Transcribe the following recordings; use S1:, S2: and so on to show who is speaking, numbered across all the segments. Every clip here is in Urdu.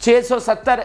S1: 670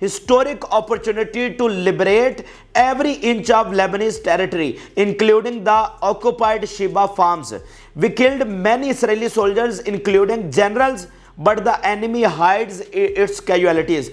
S1: historic opportunity to liberate every inch of Lebanese territory, including the occupied Sheba farms. We killed many Israeli soldiers, including generals, but the enemy hides its casualties.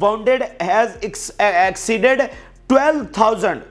S1: wounded has exceeded 12,000.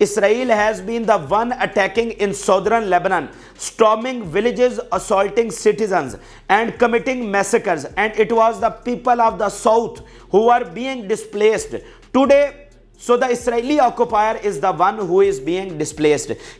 S1: Israel has been the one attacking in southern Lebanon, storming villages, assaulting citizens, and committing massacres. And it was the people of the south who are being displaced. Today, so the Israeli occupier is the one who is being displaced.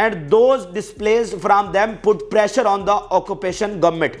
S1: and those displaced from them put pressure on the occupation government।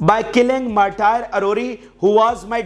S1: by killing Martyr Arori who was my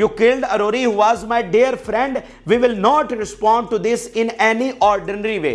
S1: you killed Arori who was my dear friend, we will not respond to this in any ordinary way।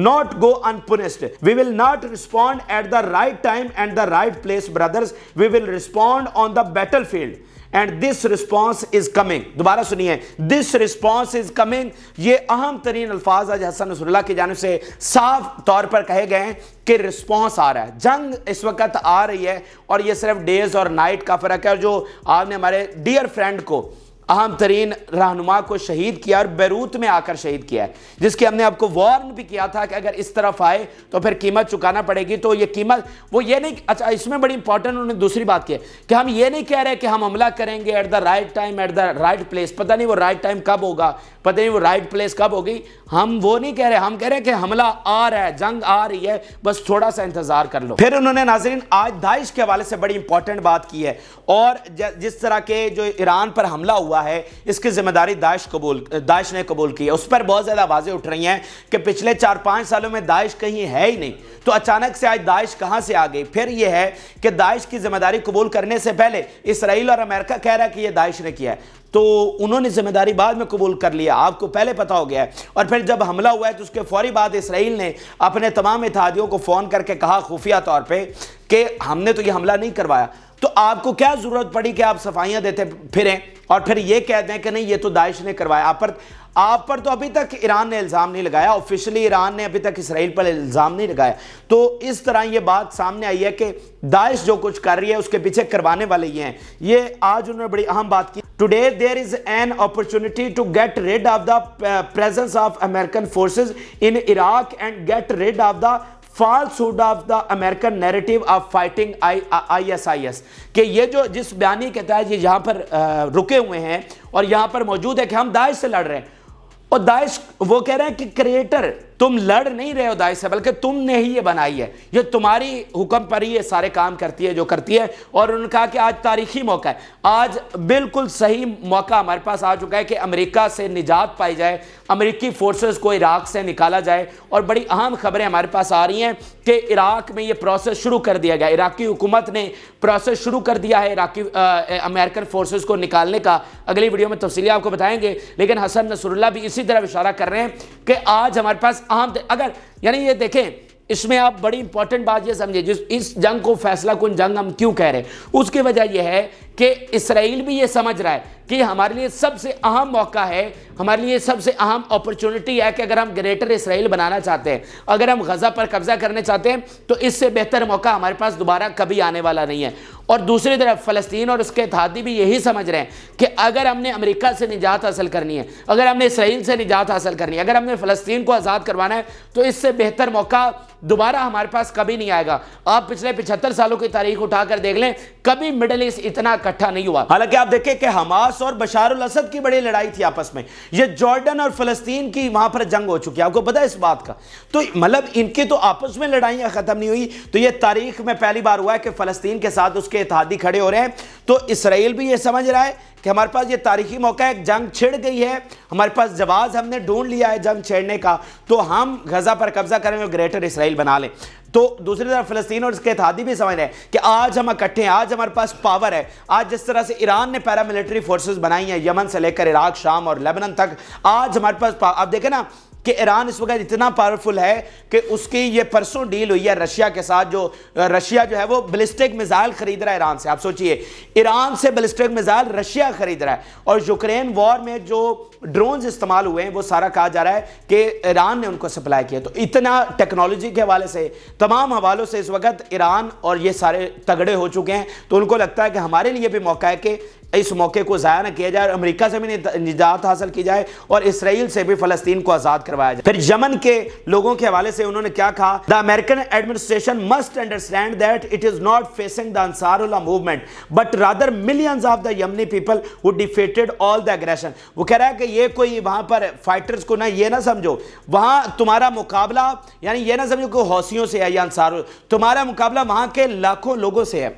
S1: not go unpunished, we will not respond at the right time and the right place brothers, we will respond on the battlefield and this response is coming. دوبارہ سنیے, this response is coming. یہ اہم ترین الفاظ آج حسن نصراللہ کی جانب سے صاف طور پر کہے گئے ہیں کہ رسپانس آ رہا ہے. جنگ اس وقت آ رہی ہے اور یہ صرف ڈیز اور نائٹ کا فرق ہے. اور جو آپ نے ہمارے ڈیئر فرینڈ کو, اہم ترین رہنما کو شہید کیا اور بیروت میں آ کر شہید کیا ہے, جس کی ہم نے آپ کو وارن بھی کیا تھا کہ اگر اس طرف آئے تو پھر قیمت چکانا پڑے گی. تو یہ قیمت وہ یہ نہیں, اچھا اس میں بڑی امپورٹنٹ انہوں نے دوسری بات کی ہے کہ ہم یہ نہیں کہہ رہے کہ ہم حملہ کریں گے at the right time at the right place. پتہ نہیں وہ رائٹ ٹائم کب ہوگا, پتہ نہیں وہ رائٹ پلیس کب ہوگی. ہم وہ نہیں کہہ رہے, ہم کہہ رہے ہیں کہ حملہ آ رہا ہے, جنگ آ رہی ہے, بس تھوڑا سا انتظار کر لو. پھر انہوں نے ناظرین آج داعش کے حوالے سے بڑی امپورٹنٹ بات کی ہے, اور جس طرح کے جو ایران پر حملہ ہوا ہے اس کی ذمہ داری داعش نے قبول کی ہے. اس پر بہت زیادہ آوازیں اٹھ رہی ہیں کہ پچھلے 4-5 سالوں میں داعش کہیں ہے ہی نہیں, تو اچانک سے آج داعش کہاں سے آ گئی. پھر یہ ہے کہ داعش کی ذمہ داری قبول کرنے سے پہلے اسرائیل اور امریکہ کہہ رہا ہے کہ یہ داعش نے کیا ہے, تو انہوں نے ذمہ داری بعد میں قبول کر لیا, آپ کو پہلے پتہ ہو گیا ہے. اور پھر جب حملہ ہوا ہے تو اس کے فوری بعد اسرائیل نے اپنے تمام اتحادیوں کو فون کر کے کہا خفیہ طور پہ کہ ہم نے تو یہ حملہ نہیں کروایا. تو آپ کو کیا ضرورت پڑی کہ آپ صفائیاں دیتے پھریں اور پھر یہ کہہ دیں کہ نہیں یہ تو داعش نے کروایا. آپ پر تو ابھی تک ایران نے الزام نہیں لگایا, آفیشلی ایران نے ابھی تک اسرائیل پر الزام نہیں لگایا. تو اس طرح یہ بات سامنے آئی ہے کہ داعش جو کچھ کر رہی ہے اس کے پیچھے کروانے والے یہ ہیں. یہ آج انہوں نے بڑی اہم بات کی. Today there is an opportunity to get rid of the presence of American forces in Iraq and get rid of the falsehood of the American narrative of fighting ISIS. کہ یہ جو جس بیانی کے تحت یہ یہاں پر رکے ہوئے ہیں اور یہاں پر موجود ہے کہ ہم داعش سے لڑ رہے ہیں, اور داعش وہ کہہ رہے ہیں کہ کریٹر تم لڑ نہیں رہے ہو داعش سے, بلکہ تم نے ہی یہ بنائی ہے, یہ تمہاری حکم پر ہی یہ سارے کام کرتی ہے جو کرتی ہے. اور انہوں نے کہا کہ آج تاریخی موقع ہے, آج بالکل صحیح موقع ہمارے پاس آ چکا ہے کہ امریکہ سے نجات پائی جائے, امریکی فورسز کو عراق سے نکالا جائے. اور بڑی اہم خبریں ہمارے پاس آ رہی ہیں کہ عراق میں یہ پروسیس شروع کر دیا گیا, عراقی حکومت نے پروسیس شروع کر دیا ہے عراقی امریکن فورسز کو نکالنے کا. اگلی ویڈیو میں تفصیلی آپ کو بتائیں گے, لیکن حسن نصراللہ بھی اسی طرح اشارہ کر رہے ہیں کہ آج ہمارے پاس اہم, اگر یعنی یہ دیکھیں اس میں آپ بڑی امپورٹنٹ بات یہ سمجھیں, اس جنگ کو فیصلہ کن جنگ ہم کیوں کہہ رہے ہیں, اس کی وجہ یہ ہے کہ اسرائیل بھی یہ سمجھ رہا ہے کہ ہمارے لیے سب سے اہم موقع ہے, ہمارے لیے سب سے اہم اپرچونٹی ہے کہ اگر ہم گریٹر اسرائیل بنانا چاہتے ہیں, اگر ہم غزہ پر قبضہ کرنے چاہتے ہیں, تو اس سے بہتر موقع ہمارے پاس دوبارہ کبھی آنے والا نہیں ہے. اور دوسری طرف فلسطین اور اس کے اتحادی بھی یہی سمجھ رہے ہیں کہ اگر ہم نے امریکہ سے نجات حاصل کرنی ہے, اگر ہم نے اسرائیل سے نجات حاصل کرنی ہے, اگر ہم نے فلسطین کو آزاد کروانا ہے, تو اس سے بہتر موقع دوبارہ ہمارے پاس کبھی نہیں آئے گا. آپ پچھلے 75 سالوں کی تاریخ اٹھا کر دیکھ لیں, کبھی مڈل ایسٹ اتنا اکٹھا نہیں ہوا. حالانکہ آپ دیکھیں کہ حماس اور بشار الاسد کی بڑی لڑائی تھی آپس میں, یہ جارڈن اور فلسطین کی وہاں پر جنگ ہو چکی ہے, آپ کو پتہ ہے اس بات کا. تو مطلب ان کی تو آپس میں لڑائیاں ختم نہیں ہوئی. تو یہ تاریخ میں پہلی بار ہوا ہے کہ فلسطین کے ساتھ اس کے اتحادی کھڑے ہو رہے ہیں. تو اسرائیل بھی یہ سمجھ رہا ہے کہ ہمارے پاس یہ تاریخی موقع ہے, جنگ چھڑ گئی ہے, ہمارے پاس جواز ہم نے ڈھونڈ لیا ہے جنگ چھیڑنے کا, تو ہم غزہ پر قبضہ کریں اور گریٹر اسرائیل بنا لیں. تو دوسری طرف فلسطین اور اس کے اتحادی بھی سمجھ رہے ہیں کہ آج ہم اکٹھے ہیں, آج ہمارے پاس پاور ہے. آج جس طرح سے ایران نے پیراملٹری فورسز بنائی ہیں یمن سے لے کر عراق, شام اور لیبنان تک, آج ہمارے پاس آپ دیکھیں نا کہ ایران اس وقت اتنا پاورفل ہے کہ اس کی یہ پرسوں ڈیل ہوئی ہے رشیا کے ساتھ, جو رشیا جو ہے وہ بلسٹک میزائل خرید رہا ہے ایران سے. آپ سوچئے ایران سے بلسٹک میزائل رشیا خرید رہا ہے, اور یوکرین وار میں جو ڈرونز استعمال ہوئے ہیں وہ سارا کہا جا رہا ہے کہ ایران نے ان کو سپلائی کیا. تو اتنا ٹیکنالوجی کے حوالے سے, تمام حوالوں سے اس وقت ایران اور یہ سارے تگڑے ہو چکے ہیں. تو ان کو لگتا ہے کہ ہمارے لیے بھی موقع ہے کہ اس موقع کو ضائع نہ کیا جائے, اور امریکہ سے بھی نجات حاصل کی جائے, اور اسرائیل سے بھی فلسطین کو آزاد کروایا جائے. پھر یمن کے لوگوں کے حوالے سے انہوں نے کیا کہا, The American administration must understand that it is not facing the Ansarullah movement, but rather millions of the Yemeni people who defeated all the aggression. وہ کہہ رہا ہے کہ یہ کوئی وہاں پر فائٹرز کو نہ یہ نہ سمجھو, وہاں تمہارا مقابلہ یعنی یہ نہ سمجھو کہ حوثیوں سے ہے یا انصار, تمہارا مقابلہ وہاں کے لاکھوں لوگوں سے ہے.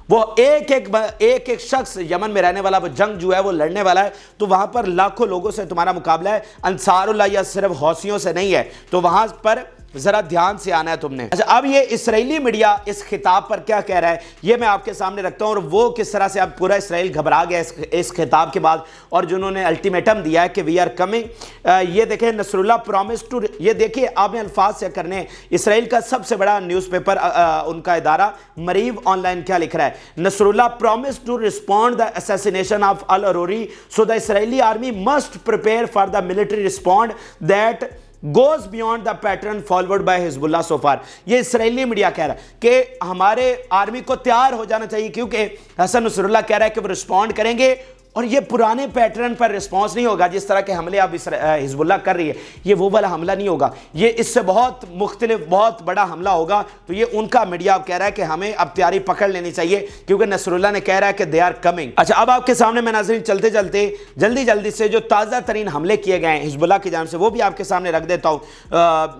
S1: وہ ایک شخص یمن میں رہنے والا وہ جنگ جو ہے وہ لڑنے والا ہے, تو وہاں پر لاکھوں لوگوں سے تمہارا مقابلہ ہے, انصار اللہ یا صرف حوثیوں سے نہیں ہے. تو وہاں پر ذرا دھیان سے آنا ہے تم نے. اچھا اب یہ اسرائیلی میڈیا اس خطاب پر کیا کہہ رہا ہے یہ میں آپ کے سامنے رکھتا ہوں, اور وہ کس طرح سے اب پورا اسرائیل گھبرا گیا اس خطاب کے بعد, اور جنہوں نے الٹیمیٹم دیا ہے کہ وی آر کمنگ. یہ دیکھیں نصر اللہ پرومس ٹو, یہ دیکھیے آپ نے الفاظ چیک کرنے, اسرائیل کا سب سے بڑا نیوز پیپر ان کا ادارہ مریو آن لائن کیا لکھ رہا ہے, Nasrallah promise to respond the assassination of Arouri, so the Israeli army must prepare for the military respond that goes beyond the pattern followed by حزب اللہ so far. یہ اسرائیلی میڈیا کہہ رہا ہے کہ ہمارے آرمی کو تیار ہو جانا چاہیے, کیونکہ حسن نصر اللہ کہہ رہا ہے کہ وہ رسپونڈ کریں گے اور یہ پرانے پیٹرن پر رسپانس نہیں ہوگا. جس طرح کے حملے اب حزب اللہ کر رہی ہے یہ وہ والا حملہ نہیں ہوگا, یہ اس سے بہت مختلف بہت بڑا حملہ ہوگا. تو یہ ان کا میڈیا اب کہہ رہا ہے کہ ہمیں اب تیاری پکڑ لینی چاہیے, کیونکہ نصر اللہ نے کہہ رہا ہے کہ دے آر کمنگ. اچھا اب آپ کے سامنے میں ناظرین چلتے چلتے جلدی سے جو تازہ ترین حملے کیے گئے ہیں حزب اللہ کی جانب سے وہ بھی آپ کے سامنے رکھ دیتا ہوں.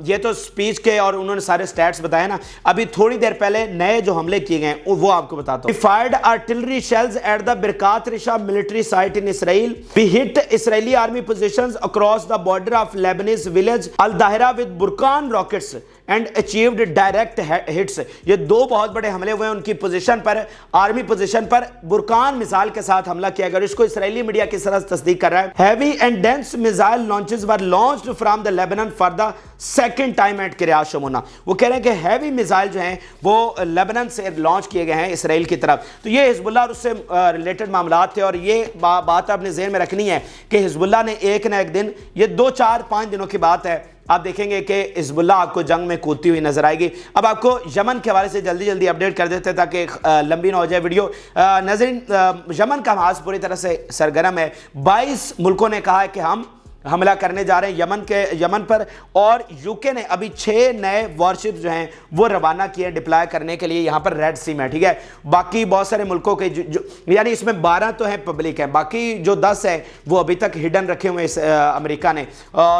S1: یہ تو سپیچ کے اور انہوں نے سارے سٹیٹس بتائے نا, ابھی تھوڑی دیر پہلے نئے جو حملے کیے گئے ہیں وہ آپ کو بتاتا ہوں. Fired artillery shells at the Birkat Risha military site in Israel. We hit Israeli army positions across the border of Lebanese village Al-Dahira with Burkan rockets and achieved direct hits. یہ دو بہت بڑے حملے ہوئے ہیں ان کی پوزیشن پر, آرمی پوزیشن پر برکان میزائل کے ساتھ حملہ کیا گیا. اس کو اسرائیلی میڈیا کس طرح تصدیق کر رہا ہے, heavy and dense missile launches were launched from the Lebanon for the second time at Kiryat Shmona. وہ کہہ رہے ہیں کہ ہیوی میزائل جو ہیں وہ لیبنن سے لانچ کیے گئے ہیں اسرائیل کی طرف. تو یہ حزب اللہ اور اس سے ریلیٹڈ معاملات تھے, اور یہ بات اپنے ذہن میں رکھنی ہے کہ حزب اللہ نے ایک نہ ایک دن, یہ 2-4-5 دنوں کی بات ہے, آپ دیکھیں گے کہ حزب اللہ آپ کو جنگ میں کودتی ہوئی نظر آئے گی. اب آپ کو یمن کے حوالے سے جلدی اپڈیٹ کر دیتے تاکہ لمبی نہ ہو جائے ویڈیو. ناظرین یمن کا محاذ پوری طرح سے سرگرم ہے. 22 ملکوں نے کہا ہے کہ ہم حملہ کرنے جا رہے ہیں یمن پر, اور یو کے نے ابھی 6 نئے وارشپ جو ہیں وہ روانہ کیے ڈپلائے کرنے کے لیے یہاں پر ریڈ سی میں. ٹھیک ہے, باقی بہت سارے ملکوں کے یعنی اس میں 12 تو ہیں پبلک ہیں, باقی جو 10 ہیں وہ ابھی تک ہڈن رکھے ہوئے امریکہ نے,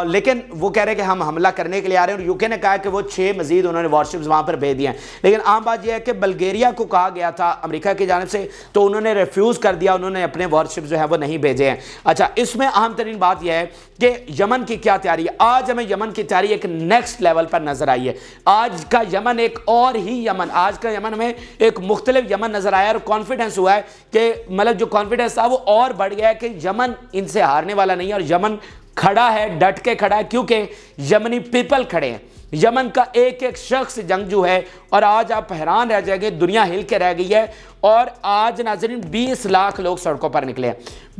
S1: لیکن وہ کہہ رہے ہیں کہ ہم حملہ کرنے کے لیے آ رہے ہیں, اور یو کے نے کہا کہ وہ 6 مزید انہوں نے وارشپس وہاں پر بھیج دیے ہیں. لیکن عام بات یہ ہے کہ بلگیریا کو کہا گیا تھا امریکہ کی جانب سے, تو انہوں نے ریفیوز کر دیا, انہوں نے اپنے وارشپس جو ہیں وہ نہیں بھیجے ہیں. اچھا اس میں اہم ترین بات یہ ہے کہ یمن کی کیا تیاری ہے. آج ہمیں یمن کی تیاری ایک نیکسٹ لیول پر نظر آئی ہے. آج کا یمن ایک اور ہی یمن, آج کا یمن ہمیں ایک مختلف یمن نظر آیا, اور کانفیڈنس ہوا ہے کہ مطلب جو کانفیڈنس تھا وہ اور بڑھ گیا ہے کہ یمن ان سے ہارنے والا نہیں ہے, اور یمن کھڑا ہے, ڈٹ کے کھڑا ہے, کیونکہ یمنی پیپل کھڑے ہیں. یمن کا ایک شخص جنگجو ہے, اور آج آپ حیران رہ جائیں گے, دنیا ہل کے رہ گئی ہے. اور آج ناظرین 20 لاکھ لوگ سڑکوں پر نکلے ہیں,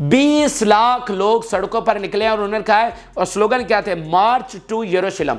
S1: 20 لاکھ لوگ سڑکوں پر نکلے ہیں, اور انہوں نے کہا ہے, اور سلوگن کیا تھے, مارچ ٹو یروشلم,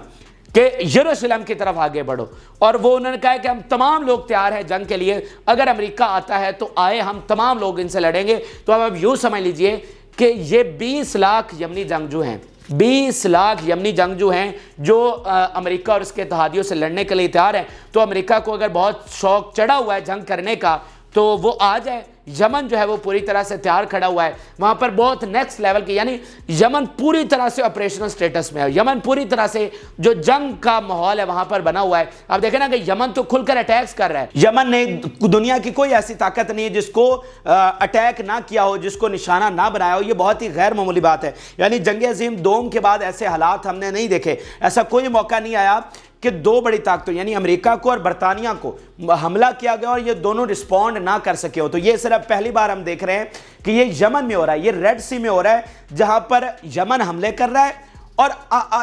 S1: کہ یروشلم کی طرف آگے بڑھو. اور وہ انہوں نے کہا ہے کہ ہم تمام لوگ تیار ہیں جنگ کے لیے, اگر امریکہ آتا ہے تو آئے, ہم تمام لوگ ان سے لڑیں گے. تو اب یوں سمجھ لیجئے کہ یہ 20 لاکھ یمنی جنگجو ہیں, 20 لاکھ یمنی جنگجو ہیں جو امریکہ اور اس کے اتحادیوں سے لڑنے کے لیے تیار ہیں. تو امریکہ کو اگر بہت شوق چڑھا ہوا ہے جنگ کرنے کا تو وہ آ جائے. یمن جو ہے وہ پوری طرح سے تیار کھڑا ہوا ہے, وہاں پر بہت نیکسٹ لیول کی, یعنی یمن پوری طرح سے آپریشنل سٹیٹس میں ہے. یمن پوری طرح سے جو جنگ کا ماحول ہے وہاں پر بنا ہوا ہے. آپ دیکھیں نا کہ یمن تو کھل کر اٹیکس کر رہا ہے. یمن نے دنیا کی کوئی ایسی طاقت نہیں ہے جس کو اٹیک نہ کیا ہو, جس کو نشانہ نہ بنایا ہو. یہ بہت ہی غیر معمولی بات ہے. یعنی جنگ عظیم دوم کے بعد ایسے حالات ہم نے نہیں دیکھے, ایسا کوئی موقع نہیں آیا کہ 2 بڑی طاقتوں یعنی امریکہ کو اور برطانیہ کو حملہ کیا گیا اور یہ دونوں رسپونڈ نہ کر سکے ہو. تو یہ صرف پہلی بار ہم دیکھ رہے ہیں کہ یہ یمن میں ہو رہا ہے, یہ ریڈ سی میں ہو رہا ہے جہاں پر یمن حملے کر رہا ہے. اور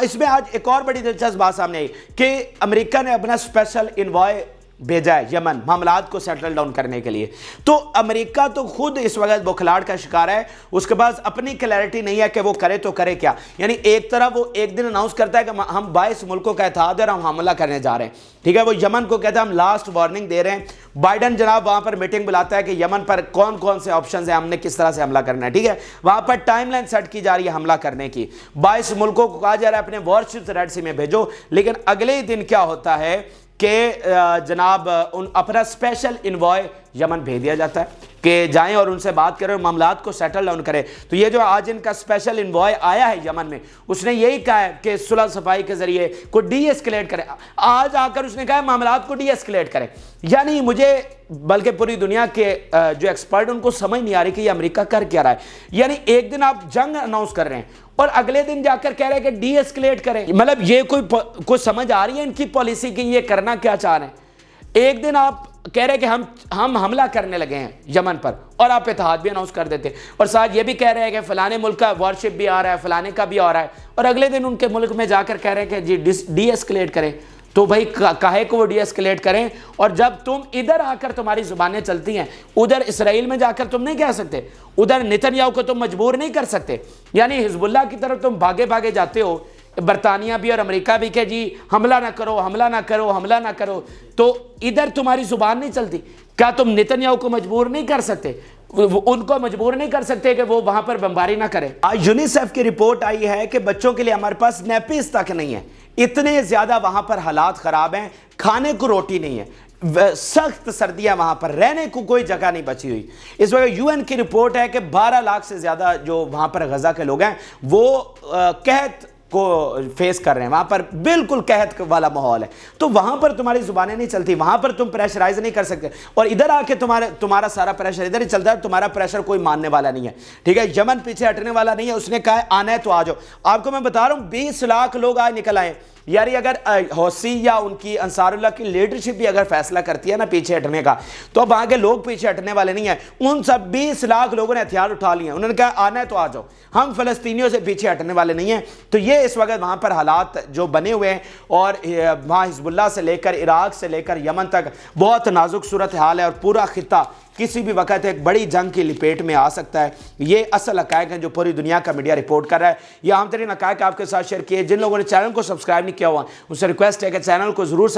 S1: اس میں آج ایک اور بڑی دلچسپ بات سامنے آئی کہ امریکہ نے اپنا اسپیشل انوائے بھیجا ہے یمن معاملات کو سیٹل ڈاؤن کرنے کے لیے. تو امریکہ تو خود اس وقت بوکھلاڑ کا شکار ہے, اس کے پاس اپنی کلیئرٹی نہیں ہے کہ وہ کرے تو کرے کیا. یعنی ایک طرح وہ ایک دن اناؤنس کرتا ہے کہ ہم 22 ملکوں کا اتحاد ہے اور ہم حملہ کرنے جا رہے ہیں. ٹھیک ہے, وہ یمن کو کہتا ہے ہم لاسٹ وارننگ دے رہے ہیں. بائیڈن جناب وہاں پر میٹنگ بلاتا ہے کہ یمن پر کون کون سے آپشنز ہیں, ہم نے کس طرح سے حملہ کرنا ہے. ٹھیک ہے, وہاں پر ٹائم لائن سیٹ کی جا رہی ہے حملہ کرنے کی. 22 ملکوں کو کہا جا رہا ہے اپنے وارشپس ریڈ سی میں بھیجو. لیکن اگلے دن کیا ہوتا ہے کہ جناب اپنا اسپیشل انوائے یمن بھیج دیا جاتا ہے کہ جائیں اور ان سے بات کریں اور معاملات کو سیٹل ڈاؤن کریں۔ تو یہ جو آج ان کا اسپیشل انوائے آیا ہے یمن میں، اس نے یہی کہا ہے کہ صلح صفائی کے ذریعے کو ڈی ایسکلیٹ کریں۔ آج آ کر اس نے کہا ہے معاملات کو ڈی ایسکلیٹ کریں۔ یعنی مجھے بلکہ پوری دنیا کے جو ایکسپرٹ ان کو سمجھ نہیں آ رہی کہ یہ امریکہ کر کیا رہا ہے۔ یعنی ایک دن آپ جنگ اناؤنس کر رہے ہیں اور اگلے دن جا کر کہہ رہے ہیں کہ ڈی ایسکلیٹ کریں۔ مطلب یہ کوئی سمجھ آ رہی ہے ان کی پالیسی کی یہ کرنا کیا چاہ رہے ہیں؟ ایک دن آپ کہہ رہے ہیں کہ ہم حملہ کرنے لگے ہیں یمن پر، اور آپ اتحاد بھی اناؤنس کر دیتے، اور ساتھ یہ بھی کہہ رہے ہیں کہ فلانے ملک کا وارشپ بھی آ رہا ہے، فلانے کا بھی آ رہا ہے، اور اگلے دن ان کے ملک میں جا کر کہہ رہے ہیں کہ جی ڈی ایسکلیٹ کریں۔ تو بھائی کاہے کو وہ ڈی ایسکلیٹ کریں؟ اور جب تم ادھر آ کر تمہاری زبانیں چلتی ہیں، ادھر اسرائیل میں جا کر تم نہیں کہہ سکتے، ادھر نتنیاہو کو تم مجبور نہیں کر سکتے۔ یعنی حزب اللہ کی طرف تم بھاگے جاتے ہو، برطانیہ بھی اور امریکہ بھی کہ جی حملہ نہ کرو، حملہ نہ کرو، حملہ نہ کرو، تو ادھر تمہاری زبان نہیں چلتی۔ کیا تم نتنیاہو کو مجبور نہیں کر سکتے؟ ان کو مجبور نہیں کر سکتے کہ وہ وہاں پر بمباری نہ کریں؟ آج یونیسیف کی رپورٹ آئی ہے کہ بچوں کے لیے ہمارے پاس نیپیز تک نہیں ہے، اتنے زیادہ وہاں پر حالات خراب ہیں، کھانے کو روٹی نہیں ہے، سخت سردیاں، وہاں پر رہنے کو کوئی جگہ نہیں بچی ہوئی۔ اس وقت یو این کی رپورٹ ہے کہ 12 لاکھ سے زیادہ جو وہاں پر غزہ کے لوگ ہیں وہ قحط کو فیس کر رہے ہیں، وہاں پر بالکل قحط والا ماحول ہے۔ تو وہاں پر تمہاری زبانیں نہیں چلتی، وہاں پر تم پریشرائز نہیں کر سکتے، اور ادھر آ کے تمہارا سارا پریشر ادھر ہی چلتا ہے، تمہارا پریشر کوئی ماننے والا نہیں ہے، ٹھیک ہے؟ یمن پیچھے ہٹنے والا نہیں ہے۔ اس نے کہا ہے آنا ہے تو آ جاؤ۔ آپ کو میں بتا رہا ہوں 20 لاکھ لوگ آج نکل آئے۔ یاری اگر حوثی یا ان کی انصار اللہ کی لیڈرشپ بھی اگر فیصلہ کرتی ہے نا پیچھے ہٹنے کا، تو اب وہاں کے لوگ پیچھے ہٹنے والے نہیں ہیں۔ ان سب 20 لاکھ لوگوں نے ہتھیار اٹھا لیے ہیں، انہوں نے کہا آنا ہے تو آ جاؤ، ہم فلسطینیوں سے پیچھے ہٹنے والے نہیں ہیں۔ تو یہ اس وقت وہاں پر حالات جو بنے ہوئے ہیں، اور وہاں حزب اللہ سے لے کر عراق سے لے کر یمن تک بہت نازک صورتحال ہے، اور پورا خطہ کسی بھی وقت ایک بڑی جنگ کی لپیٹ میں آ سکتا ہے۔ یہ اصل حقائق ہیں جو پوری دنیا کا میڈیا رپورٹ کر رہا ہے۔ یہ اہم ترین حقائق آپ کے ساتھ شیئر کیے۔ جن لوگوں نے چینل کو سبسکرائب نہیں کیا ہوا، ان سے ریکویسٹ ہے کہ چینل کو ضرور